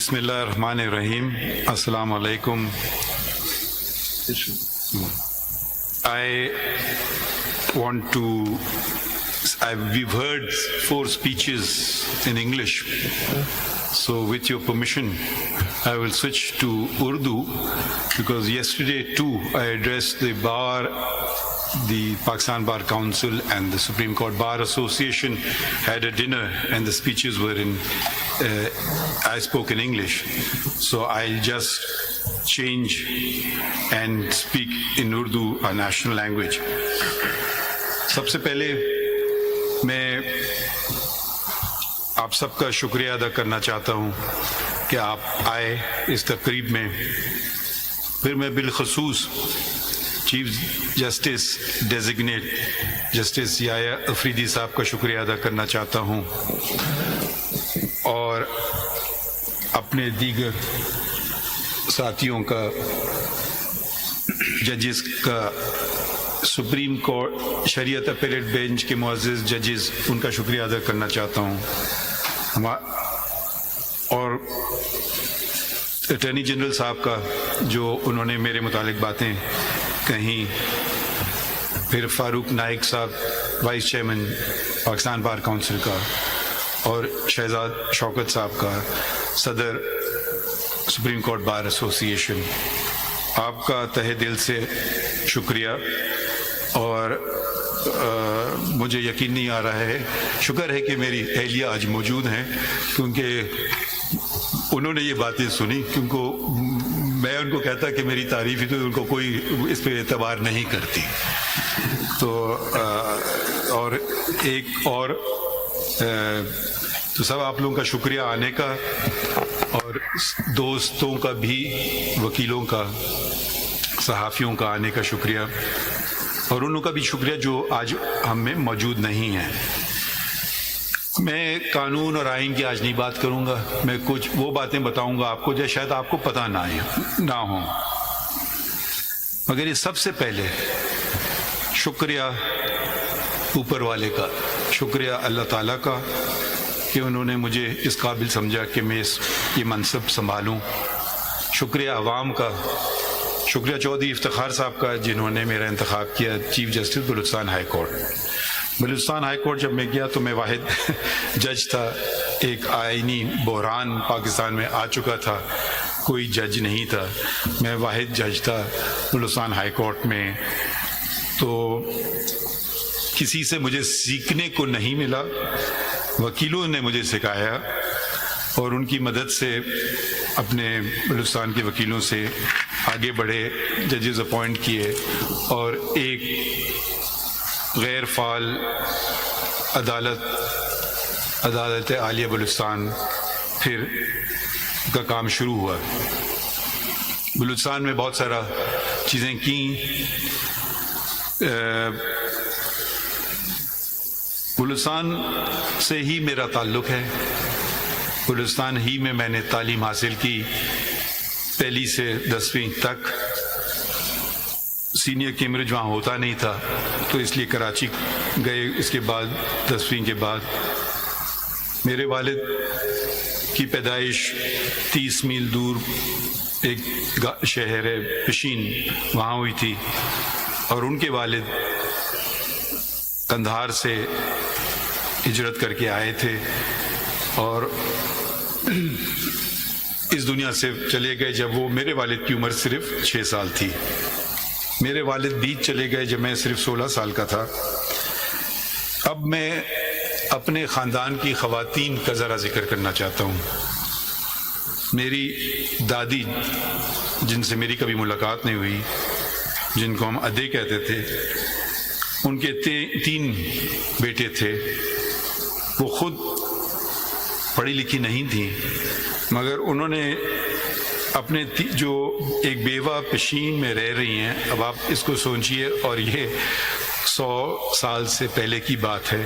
بسم اللہ الرحمن الرحیم. السلام علیکم. We've heard 4 speeches in English, so with your permission, I will switch to Urdu because yesterday too I addressed the Pakistan Bar Council and the Supreme Court Bar Association had a dinner and the speeches were I spoke in English. So I'll just change and speak in Urdu, our national language. سب سے پہلے میں آپ سب کا شکریہ ادا کرنا چاہتا ہوں کہ آپ آئے اس تقریب میں. پھر میں بالخصوص چیف جسٹس ڈیزگنیٹ جسٹس یحییٰ افریدی صاحب کا شکریہ ادا کرنا چاہتا ہوں اور اپنے دیگر ساتھیوں کا، ججز کا، سپریم کورٹ شریعت اپیلیٹ بینچ کے معزز ججز، ان کا شکریہ ادا کرنا چاہتا ہوں. اور اٹارنی جنرل صاحب کا جو انہوں نے میرے متعلق باتیں کہیں. پھر فاروق نائک صاحب vice chairman Pakistan bar council کا، اور شہزاد شوکت صاحب کا صدر سپریم کورٹ بار ایسوسی ایشن. آپ کا تہہ دل سے شکریہ. اور مجھے یقین نہیں آ رہا ہے، شکر ہے کہ میری اہلیہ آج موجود ہیں کیونکہ انہوں نے یہ باتیں سنی، کیونکہ میں ان کو کہتا کہ میری تعریف ہی تو ان کو کوئی اس پہ اعتبار نہیں کرتی. تو اور ایک اور تو سب آپ لوگوں کا شکریہ آنے کا، اور دوستوں کا بھی، وکیلوں کا، صحافیوں کا آنے کا شکریہ، اور انہوں کا بھی شکریہ جو آج ہم میں موجود نہیں ہیں. میں قانون اور آئین کی آج نہیں بات کروں گا، میں کچھ وہ باتیں بتاؤں گا آپ کو جو شاید آپ کو پتہ نہ ہوں. مگر یہ سب سے پہلے شکریہ اوپر والے کا، شکریہ اللہ تعالیٰ کا کہ انہوں نے مجھے اس قابل سمجھا کہ میں یہ منصب سنبھالوں. شکریہ عوام کا، شکریہ چودھری افتخار صاحب کا جنہوں نے میرا انتخاب کیا chief justice Balochistan high court. Balochistan high court جب میں گیا تو میں واحد جج تھا. ایک آئینی بحران پاکستان میں آ چکا تھا، کوئی جج نہیں تھا، میں واحد جج تھا بلوچستان ہائی کورٹ میں. تو کسی سے مجھے سیکھنے کو نہیں ملا، وکیلوں نے مجھے سکھایا اور ان کی مدد سے اپنے بلوچستان کے وکیلوں سے آگے بڑھے، ججز اپوائنٹ کیے، اور ایک غیر فعال عدالت عالیہ بلوچستان پھر کا کام شروع ہوا. بلوچستان میں بہت سارا چیزیں کیں. بلوچستان سے ہی میرا تعلق ہے، بلوچستان ہی میں میں نے تعلیم حاصل کی، پہلی سے 10ویں تک. سینئر کیمبرج وہاں ہوتا نہیں تھا تو اس لیے کراچی گئے. اس کے بعد 10ویں کے بعد میرے والد کی پیدائش 30 میل دور ایک شہر ہے پشین، وہاں ہوئی تھی، اور ان کے والد قندھار سے ہجرت کر کے آئے تھے اور اس دنیا سے چلے گئے جب وہ میرے والد کی عمر صرف 6 سال تھی. میرے والد بیچ چلے گئے جب میں صرف 16 سال کا تھا. اب میں اپنے خاندان کی خواتین کا ذرا ذکر کرنا چاہتا ہوں. میری دادی جن سے میری کبھی ملاقات نہیں ہوئی، جن کو ہم ادے کہتے تھے، ان کے 3 بیٹے تھے. وہ خود پڑھی لکھی نہیں تھیں، مگر انہوں نے اپنے جو ایک بیوہ پشین میں رہ رہی ہیں، اب آپ اس کو سوچئے، اور یہ 100 سال سے پہلے کی بات ہے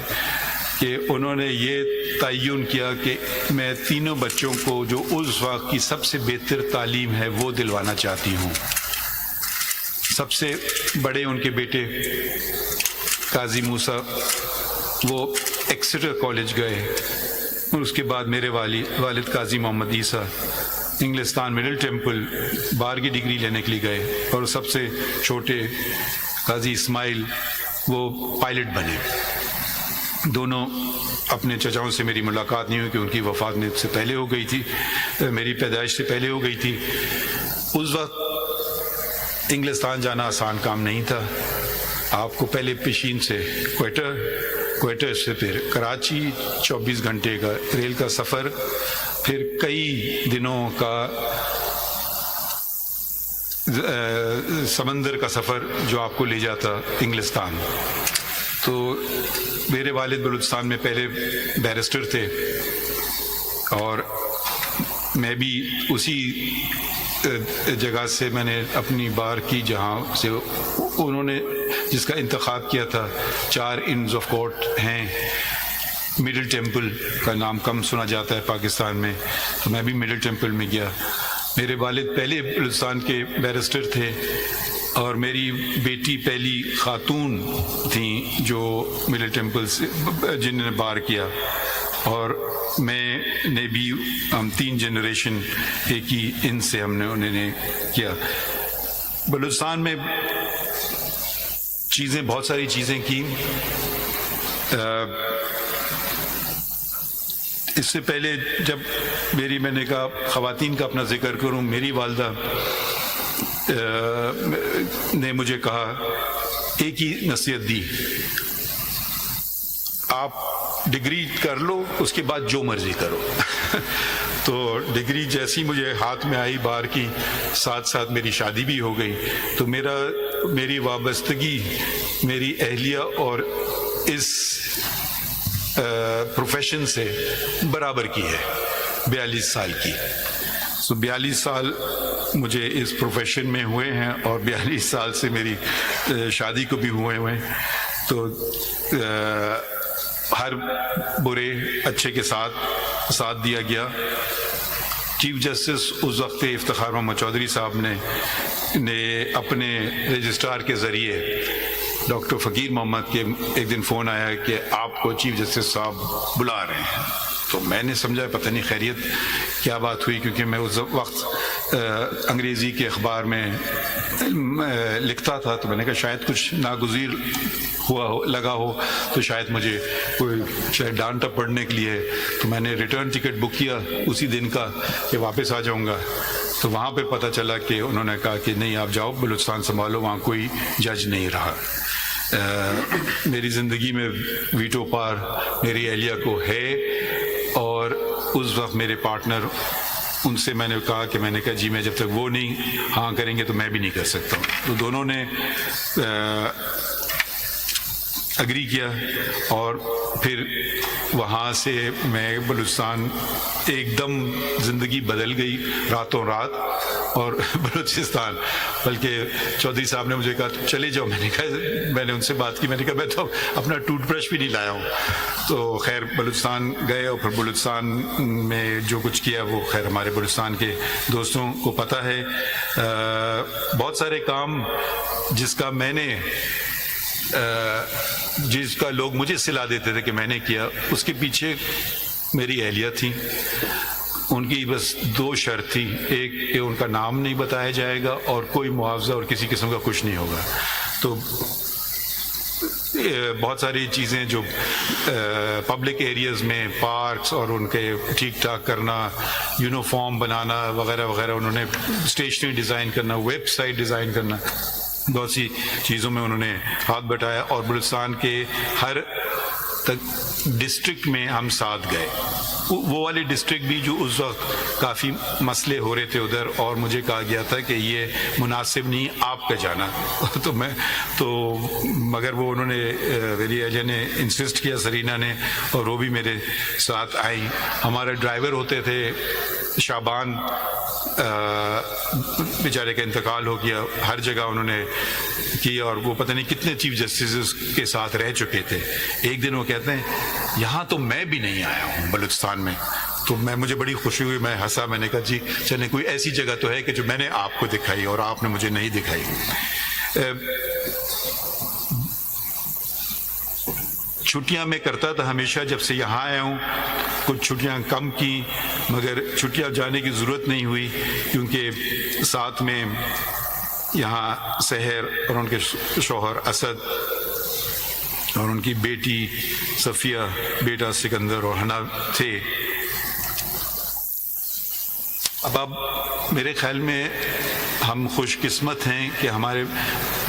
کہ انہوں نے یہ تعین کیا کہ میں تینوں بچوں کو جو اس وقت کی سب سے بہتر تعلیم ہے وہ دلوانا چاہتی ہوں. سب سے بڑے ان کے بیٹے قاضی موسیٰ وہ ایکسیٹر کالج گئے، اور اس کے بعد میرے والد قاضی محمد عیسیٰ انگلستان مڈل ٹیمپل بار کی ڈگری لینے کے لیے گئے، اور سب سے چھوٹے قاضی اسماعیل وہ پائلٹ بنے۔ دونوں اپنے چچاؤں سے میری ملاقات نہیں ہوئی کہ ان کی وفات میں سے پہلے ہو گئی تھی، میری پیدائش سے پہلے ہو گئی تھی۔ اس وقت انگلستان جانا آسان کام نہیں تھا۔ آپ کو پہلے پیشین سے کوئٹہ سے پھر کراچی، 24 گھنٹے کا ریل کا سفر، پھر کئی دنوں کا سمندر کا سفر جو آپ کو لے جاتا انگلستان۔ تو میرے والد بلوچستان میں پہلے بیرسٹر تھے، اور میں بھی اسی جگہ سے میں نے اپنی بار کی جہاں سے انہوں نے جس کا انتخاب کیا تھا۔ 4 انڈز آف کورٹ ہیں، مڈل ٹیمپل کا نام کم سنا جاتا ہے پاکستان میں، تو میں بھی مڈل ٹیمپل میں گیا۔ میرے والد پہلے بلوچستان کے بیرسٹر تھے، اور میری بیٹی پہلی خاتون تھیں جو مڈل ٹیمپل سے جنہوں نے بار کیا، اور میں نے بھی، ہم 3 جنریشن ایک ہی ان سے ہم نے انہوں نے کیا۔ بلوچستان میں بہت ساری چیزیں کی۔ اس سے پہلے جب میں نے کہا خواتین کا اپنا ذکر کروں، میری والدہ نے مجھے کہا، ایک ہی نصیحت دی، آپ ڈگری کر لو، اس کے بعد جو مرضی کرو۔ تو ڈگری جیسی مجھے ہاتھ میں آئی بار کی، ساتھ ساتھ میری شادی بھی ہو گئی، تو میری وابستگی میری اہلیہ اور اس پروفیشن سے برابر کی ہے، 42 سال کی۔ 42 سال مجھے اس پروفیشن میں ہوئے ہیں، اور 42 سال سے میری شادی کو بھی ہوئے ہیں۔ تو ہر برے اچھے کے ساتھ دیا گیا۔ چیف جسٹس اس وقت افتخار محمد چودھری صاحب نے اپنے رجسٹرار کے ذریعے ڈاکٹر فقیر محمد کے ایک دن فون آیا کہ آپ کو چیف جسٹس صاحب بلا رہے ہیں۔ تو میں نے سمجھا پتہ نہیں خیریت کیا بات ہوئی، کیونکہ میں اس وقت انگریزی کے اخبار میں لکھتا تھا، تو میں نے کہا شاید کچھ ناگزیر لگا ہو، تو شاید مجھے کوئی ڈانٹا پڑھنے کے لیے، تو میں نے ریٹرن ٹکٹ بک کیا اسی دن کا کہ واپس آ جاؤں گا۔ تو وہاں پہ پتہ چلا کہ انہوں نے کہا کہ نہیں، آپ جاؤ بلوچستان سنبھالو، وہاں کوئی جج نہیں رہا۔ میری زندگی میں ویٹو پار میری اہلیہ کو ہے، اور اس وقت میرے پارٹنر، ان سے میں نے کہا جی میں جب تک وہ نہیں ہاں کریں گے تو میں بھی نہیں کر سکتا ہوں۔ تو دونوں نے اگری کیا، اور پھر وہاں سے میں بلوچستان ایک دم زندگی بدل گئی راتوں رات، اور بلوچستان بلکہ چودھری صاحب نے مجھے کہا چلے جاؤ، میں نے ان سے بات کی، میں نے کہا میں تو اپنا ٹوتھ برش بھی نہیں لایا ہوں۔ تو خیر بلوچستان گئے، اور پھر بلوچستان میں جو کچھ کیا وہ خیر ہمارے بلوچستان کے دوستوں کو پتہ ہے۔ بہت سارے کام جس کا لوگ مجھے صلاح دیتے تھے کہ میں نے کیا، اس کے پیچھے میری اہلیہ تھی۔ ان کی بس 2 شرط تھی، ایک کہ ان کا نام نہیں بتایا جائے گا، اور کوئی معاوضہ اور کسی قسم کا کچھ نہیں ہوگا۔ تو بہت ساری چیزیں جو پبلک ایریاز میں پارکس اور ان کے ٹھیک ٹھاک کرنا، یونیفارم بنانا وغیرہ وغیرہ، انہوں نے اسٹیشنری ڈیزائن کرنا، ویب سائٹ ڈیزائن کرنا، بہت سی چیزوں میں انہوں نے ہاتھ بٹایا۔ اور بلوچستان کے ہر ڈسٹرکٹ میں ہم ساتھ گئے، وہ والے ڈسٹرکٹ بھی جو اس وقت کافی مسئلے ہو رہے تھے ادھر، اور مجھے کہا گیا تھا کہ یہ مناسب نہیں آپ کا جانا۔ مگر وہ انہوں نے میری اہلیہ نے انسسٹ کیا، سرینا نے، اور وہ بھی میرے ساتھ آئیں۔ ہمارے ڈرائیور ہوتے تھے شعبان، بیچارے کا انتقال ہو گیا، ہر جگہ انہوں نے کی، اور وہ پتہ نہیں کتنے چیف جسٹسز کے ساتھ رہ چکے تھے۔ ایک دن وہ کہتے ہیں یہاں تو میں بھی نہیں آیا ہوں بلوچستان میں، تو مجھے بڑی خوشی ہوئی، میں ہنسا، میں نے کہا جی چلیں کوئی ایسی جگہ تو ہے کہ جو میں نے آپ کو دکھائی اور آپ نے مجھے نہیں دکھائی۔ چھٹیاں میں کرتا تھا ہمیشہ، جب سے یہاں آیا ہوں کچھ چھٹیاں کم کی، مگر چھٹیاں جانے کی ضرورت نہیں ہوئی کیونکہ ساتھ میں یہاں سحر اور ان کے شوہر اسد اور ان کی بیٹی صفیہ، بیٹا سکندر اور حنا تھے۔ اب میرے خیال میں ہم خوش قسمت ہیں کہ ہمارے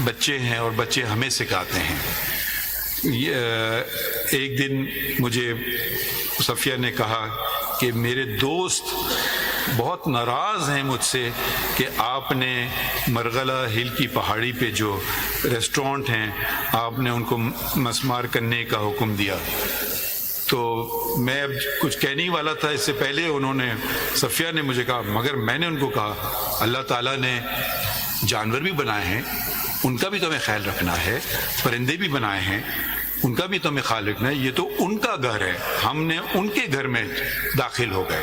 بچے ہیں اور بچے ہمیں سکھاتے ہیں۔ ایک دن مجھے صفیہ نے کہا کہ میرے دوست بہت ناراض ہیں مجھ سے کہ آپ نے مرغلہ ہل کی پہاڑی پہ جو ریسٹورنٹ ہیں آپ نے ان کو مسمار کرنے کا حکم دیا۔ تو میں اب کچھ کہنے والا تھا، اس سے پہلے انہوں نے، صفیہ نے مجھے کہا، مگر میں نے ان کو کہا اللہ تعالیٰ نے جانور بھی بنائے ہیں، ان کا بھی تو ہمیں خیال رکھنا ہے، پرندے بھی بنائے ہیں، ان کا بھی تو ہمیں خیال رکھنا ہے، یہ تو ان کا گھر ہے، ہم نے ان کے گھر میں داخل ہو گئے۔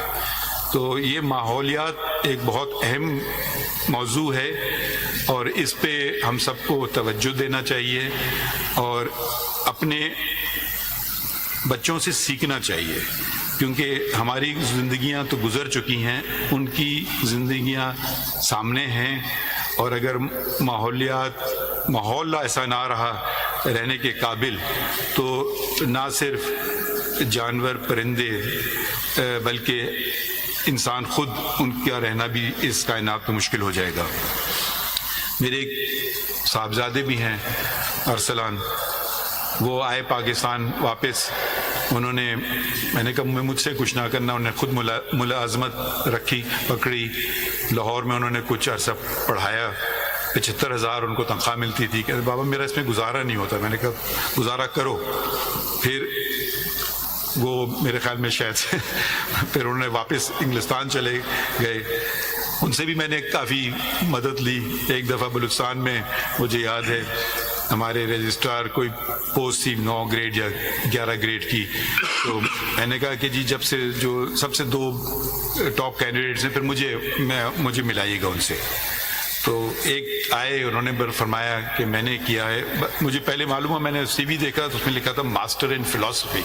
تو یہ ماحولیات ایک بہت اہم موضوع ہے اور اس پہ ہم سب کو توجہ دینا چاہیے اور اپنے بچوں سے سیکھنا چاہیے، کیونکہ ہماری زندگیاں تو گزر چکی ہیں، ان کی زندگیاں سامنے ہیں، اور اگر ماحول ایسا نہ رہا رہنے کے قابل تو نہ صرف جانور پرندے بلکہ انسان خود، ان کا رہنا بھی اس کائنات میں مشکل ہو جائے گا۔ میرے ایک صاحبزادے بھی ہیں ارسلان، وہ آئے پاکستان واپس، انہوں نے، میں نے کہا مجھ سے کچھ نہ کرنا، انہوں نے خود ملازمت رکھی، پکڑی، لاہور میں انہوں نے کچھ عرصہ پڑھایا، 75,000 ان کو تنخواہ ملتی تھی، کہ بابا میرا اس میں گزارا نہیں ہوتا۔ میں نے کہا گزارا کرو۔ پھر وہ میرے خیال میں شاید سے پھر انہوں نے واپس انگلستان چلے گئے، ان سے بھی میں نے کافی مدد لی۔ ایک دفعہ بلوچستان میں مجھے یاد ہے ہمارے رجسٹرار کوئی پوسٹ تھی 9 گریڈ یا 11 گریڈ کی، تو میں نے کہا کہ جی جب سے جو سب سے 2 ٹاپ کینڈیڈیٹس ہیں پھر مجھے ملائیے گا ان سے۔ تو ایک آئے، انہوں نے فرمایا کہ میں نے کیا ہے، مجھے پہلے معلوم ہوا، میں نے سی وی دیکھا تو اس میں لکھا تھا ماسٹر ان فلاسفی۔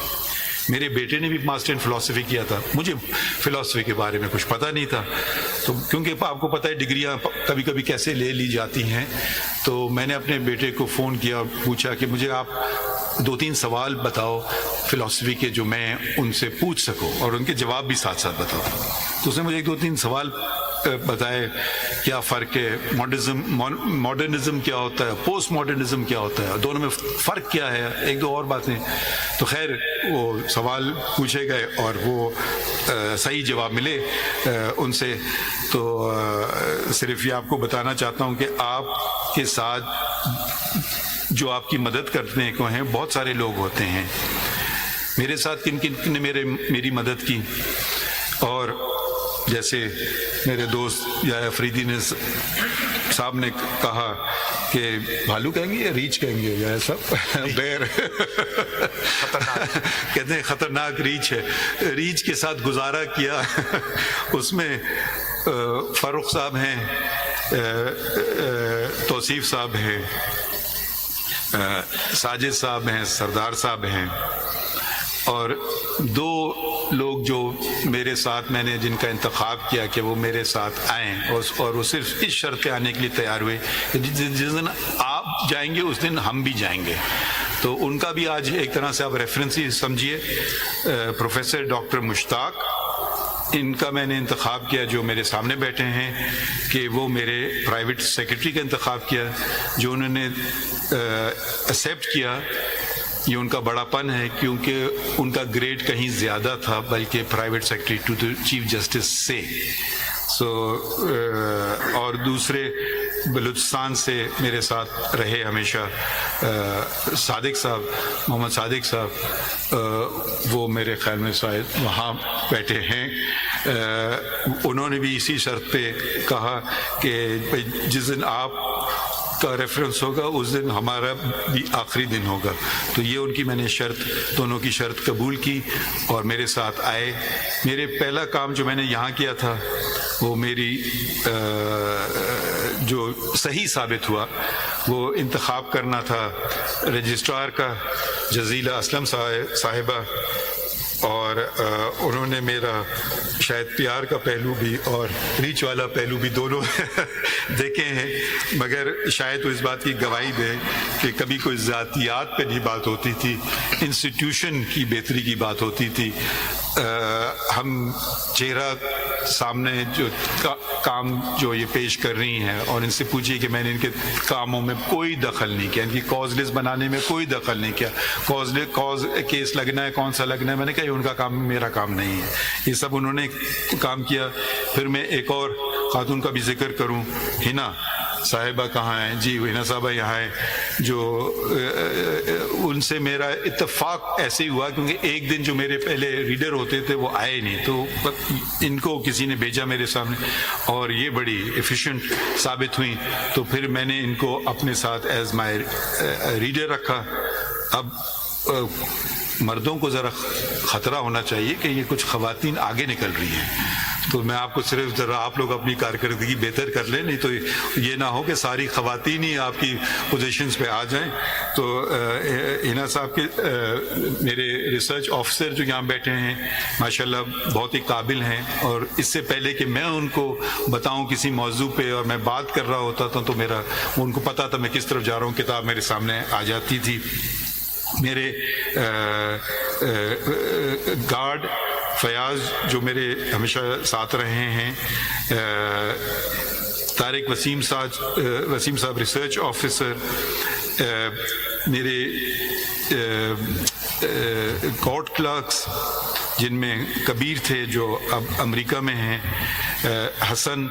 میرے بیٹے نے بھی ماسٹر ان فلاسفی کیا تھا، مجھے فلاسفی کے بارے میں کچھ پتہ نہیں تھا، تو کیونکہ آپ کو پتہ ہے ڈگریاں کبھی کبھی کیسے لے لی جاتی ہیں، تو میں نے اپنے بیٹے کو فون کیا اور پوچھا کہ مجھے آپ 2-3 سوال بتاؤ فلاسفی کے جو میں ان سے پوچھ سکوں اور ان کے جواب بھی ساتھ ساتھ بتاؤ۔ تو اس نے مجھے 2-3 سوال بتائے، کیا فرق ہے، ماڈرنزم کیا ہوتا ہے، پوسٹ ماڈرنزم کیا ہوتا ہے، دونوں میں فرق کیا ہے، 1-2 اور باتیں۔ تو خیر وہ سوال پوچھے گئے اور وہ صحیح جواب ملے ان سے۔ تو صرف یہ آپ کو بتانا چاہتا ہوں کہ آپ کے ساتھ جو آپ کی مدد کرنے کو ہیں بہت سارے لوگ ہوتے ہیں۔ میرے ساتھ کن کن نے میری مدد کی، اور جیسے میرے دوست یا افریدی نے صاحب نے کہا کہ بھالو کہیں گے یا ریچھ کہیں گے یا سب بیر کہتے ہیں خطرناک ریچھ ہے، ریچھ کے ساتھ گزارا کیا۔ اس میں فاروق صاحب ہیں، توصیف صاحب ہیں، ساجد صاحب ہیں، سردار صاحب ہیں، اور 2 لوگ جو میرے ساتھ، میں نے جن کا انتخاب کیا کہ وہ میرے ساتھ آئیں، اور وہ صرف اس شرط پہ آنے کے لیے تیار ہوئے کہ جس دن آپ جائیں گے اس دن ہم بھی جائیں گے۔ تو ان کا بھی آج ایک طرح سے آپ ریفرنس ہی سمجھیے، پروفیسر ڈاکٹر مشتاق، ان کا میں نے انتخاب کیا جو میرے سامنے بیٹھے ہیں، کہ وہ میرے پرائیویٹ سیکرٹری کا انتخاب کیا، جو انہوں نے ایکسیپٹ کیا۔ یہ ان کا بڑا پن ہے کیونکہ ان کا گریڈ کہیں زیادہ تھا، بلکہ private secretary to the chief justice سے۔ اور دوسرے بلوچستان سے میرے ساتھ رہے ہمیشہ صادق صاحب، محمد صادق صاحب، وہ میرے خیال میں شاید وہاں بیٹھے ہیں۔ انہوں نے بھی اسی شرط پہ کہا کہ جس دن آپ کا ریفرنس ہوگا اس دن ہمارا بھی آخری دن ہوگا۔ تو یہ ان کی میں نے شرط، دونوں کی شرط قبول کی اور میرے ساتھ آئے۔ میرے پہلا کام جو میں نے یہاں کیا تھا وہ میری جو صحیح ثابت ہوا وہ انتخاب کرنا تھا رجسٹرار کا، جزیلہ اسلم صاحبہ، اور انہوں نے میرا شاید پیار کا پہلو بھی اور ریچ والا پہلو بھی دونوں دیکھے ہیں، مگر شاید وہ اس بات کی گواہی دے کہ کبھی کوئی ذاتیات پہ نہیں بات ہوتی تھی، انسٹیٹیوشن کی بہتری کی بات ہوتی تھی۔ ہم چہرہ سامنے جو کام جو یہ پیش کر رہی ہیں، اور ان سے پوچھیے کہ میں نے ان کے کاموں میں کوئی دخل نہیں کیا، ان کی کاز لسٹ بنانے میں کوئی دخل نہیں کیا۔ کاز کیس لگنا ہے، کون سا لگنا ہے، میں نے کہا ان کا کام میرا کام نہیں ہے، یہ سب انہوں نے کام کیا۔ پھر میں ایک اور خاتون کا بھی ذکر کروں، ہنا صاحبہ کہاں ہیں؟ جی ہنا صاحبہ یہاں ہیں، جو ان سے میرا اتفاق ایسے ہی ہوا کیونکہ ایک دن جو میرے پہلے ریڈر ہوتے تھے وہ آئے نہیں، تو ان کو کسی نے بھیجا میرے سامنے اور یہ بڑی ایفیشینٹ ثابت ہوئیں، تو پھر میں نے ان کو اپنے ساتھ ایز مائی ریڈر رکھا۔ اب مردوں کو ذرا خطرہ ہونا چاہیے کہ یہ کچھ خواتین آگے نکل رہی ہیں، تو میں آپ کو صرف ذرا آپ لوگ اپنی کارکردگی بہتر کر لیں، نہیں تو یہ نہ ہو کہ ساری خواتین ہی آپ کی پوزیشنز پہ آ جائیں۔ تو ہنا صاحب کے میرے ریسرچ آفیسر جو یہاں بیٹھے ہیں ماشاءاللہ بہت ہی قابل ہیں، اور اس سے پہلے کہ میں ان کو بتاؤں کسی موضوع پہ اور میں بات کر رہا ہوتا تھا تو ان کو پتہ تھا میں کس طرف جا رہا ہوں، کتاب میرے سامنے آ جاتی تھی۔ میرے گارڈ فیاض جو میرے ہمیشہ ساتھ رہے ہیں، طارق وسیم صاحب ریسرچ آفیسر، میرے کورٹ کلرکس جن میں کبیر تھے جو اب امریکہ میں ہیں، حسن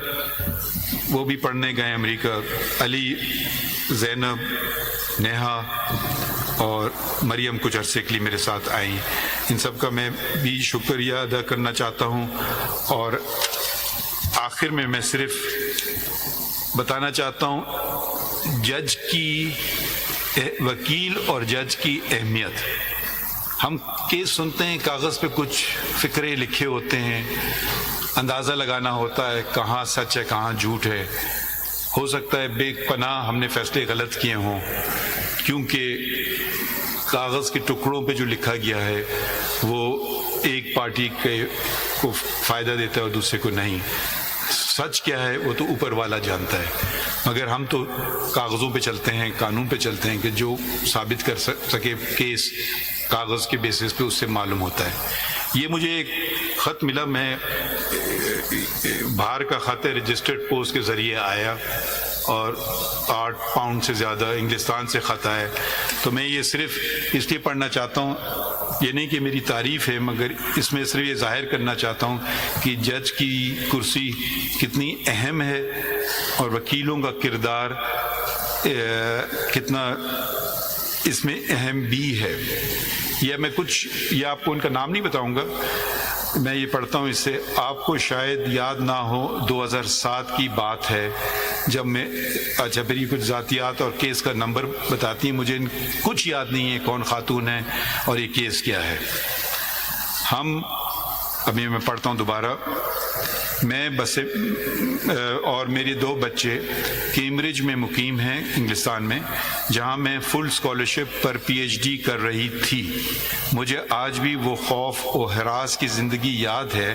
وہ بھی پڑھنے گئے امریکہ، علی، زینب، نیہا اور مریم کچھ عرصے کے لیے میرے ساتھ آئیں، ان سب کا میں بھی شکریہ ادا کرنا چاہتا ہوں۔ اور آخر میں صرف بتانا چاہتا ہوں جج کی وکیل اور جج کی اہمیت۔ ہم کیس سنتے ہیں، کاغذ پہ کچھ فقرے لکھے ہوتے ہیں، اندازہ لگانا ہوتا ہے کہاں سچ ہے کہاں جھوٹ ہے، ہو سکتا ہے بے پناہ ہم نے فیصلے غلط کیے ہوں، کیونکہ کاغذ کے ٹکڑوں پہ جو لکھا گیا ہے وہ ایک پارٹی کو فائدہ دیتا ہے اور دوسرے کو نہیں۔ سچ کیا ہے وہ تو اوپر والا جانتا ہے، مگر ہم تو کاغذوں پہ چلتے ہیں، قانون پہ چلتے ہیں کہ جو ثابت کر سکے کیس کاغذ کے بیسس پہ اس سے معلوم ہوتا ہے۔ یہ مجھے ایک خط ملا، میں باہر کا خط ہے، رجسٹرڈ پوسٹ کے ذریعے آیا، اور 8 پاؤنڈ سے زیادہ انگلستان سے خط آیا، تو میں یہ صرف اس لیے پڑھنا چاہتا ہوں، یہ نہیں کہ میری تعریف ہے، مگر اس میں صرف یہ ظاہر کرنا چاہتا ہوں کہ جج کی کرسی کتنی اہم ہے اور وکیلوں کا کردار کتنا اس میں اہم بھی ہے۔ یہ آپ کو ان کا نام نہیں بتاؤں گا، میں یہ پڑھتا ہوں اس سے، آپ کو شاید یاد نہ ہو 2007 کی بات ہے جب میں پھر یہ کچھ ذاتیات اور کیس کا نمبر بتاتی ہیں، مجھے کچھ یاد نہیں ہے کون خاتون ہے اور یہ کیس کیا ہے۔ ابھی میں پڑھتا ہوں دوبارہ۔ میں اور میرے 2 بچے کیمبرج میں مقیم ہیں انگلستان میں، جہاں میں فل اسکالرشپ پر پی ایچ ڈی کر رہی تھی۔ مجھے آج بھی وہ خوف و ہراس کی زندگی یاد ہے،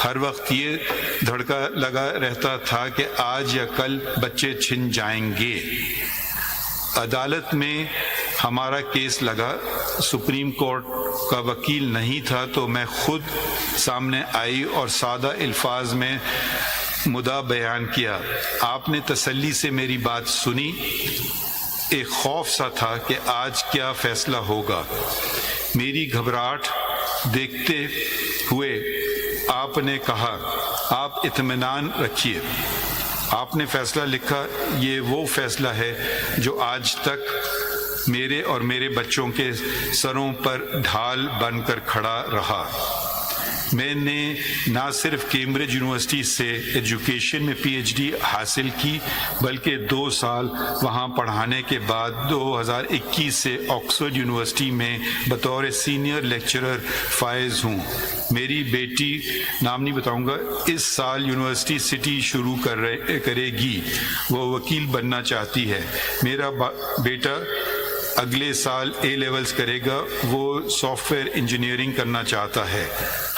ہر وقت یہ دھڑکا لگا رہتا تھا کہ آج یا کل بچے چھن جائیں گے۔ عدالت میں ہمارا کیس لگا، سپریم کورٹ کا وکیل نہیں تھا تو میں خود سامنے آئی اور سادہ الفاظ میں مدعا بیان کیا۔ آپ نے تسلی سے میری بات سنی۔ ایک خوف سا تھا کہ آج کیا فیصلہ ہوگا۔ میری گھبراہٹ دیکھتے ہوئے آپ نے کہا، آپ اطمینان رکھیے، آپ نے فیصلہ لکھا، یہ وہ فیصلہ ہے جو آج تک میرے اور میرے بچوں کے سروں پر ڈھال بن کر کھڑا رہا۔ میں نے نہ صرف کیمبرج یونیورسٹی سے ایجوکیشن میں پی ایچ ڈی حاصل کی، بلکہ 2 سال وہاں پڑھانے کے بعد 2021 سے آکسفورڈ یونیورسٹی میں بطور سینئر لیکچرر فائز ہوں۔ میری بیٹی، نام نہیں بتاؤں گا، اس سال یونیورسٹی سٹی شروع کرے گی، وہ وکیل بننا چاہتی ہے۔ میرا بیٹا اگلے سال اے لیولز کرے گا، وہ سافٹ ویئر انجینئرنگ کرنا چاہتا ہے۔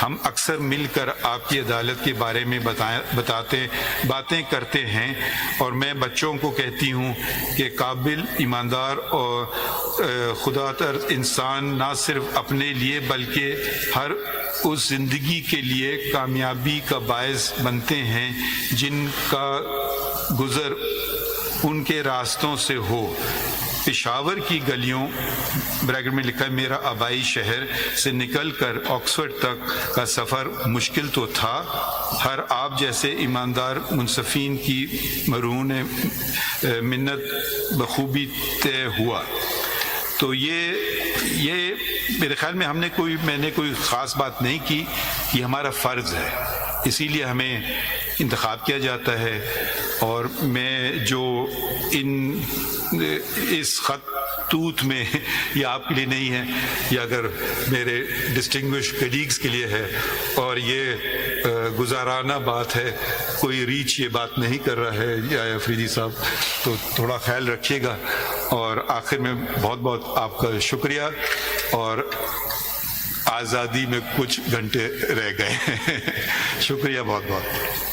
ہم اکثر مل کر آپ کی عدالت کے بارے میں باتیں کرتے ہیں، اور میں بچوں کو کہتی ہوں کہ قابل، ایماندار اور خدا ترس انسان نہ صرف اپنے لیے بلکہ ہر اس زندگی کے لیے کامیابی کا باعث بنتے ہیں جن کا گزر ان کے راستوں سے ہو۔ پشاور کی گلیوں بریکٹ میں لکھا ہے میرا آبائی شہر سے نکل کر آکسفورڈ تک کا سفر مشکل تو تھا، ہر آپ جیسے ایماندار منصفین کی مرہون منت بخوبی طے ہوا۔ تو یہ میرے خیال میں میں نے کوئی خاص بات نہیں کی، یہ ہمارا فرض ہے، اسی لیے ہمیں انتخاب کیا جاتا ہے۔ اور میں جو اس خطوط میں یہ آپ کے لیے نہیں ہے، یہ اگر میرے ڈسٹنگوش کلیگز کے لیے ہے، اور یہ گزارانہ بات ہے، کوئی ریچ یہ بات نہیں کر رہا ہے یا افریدی صاحب، تو تھوڑا خیال رکھیے گا۔ اور آخر میں بہت بہت آپ کا شکریہ، اور آزادی میں کچھ گھنٹے رہ گئے شکریہ بہت بہت۔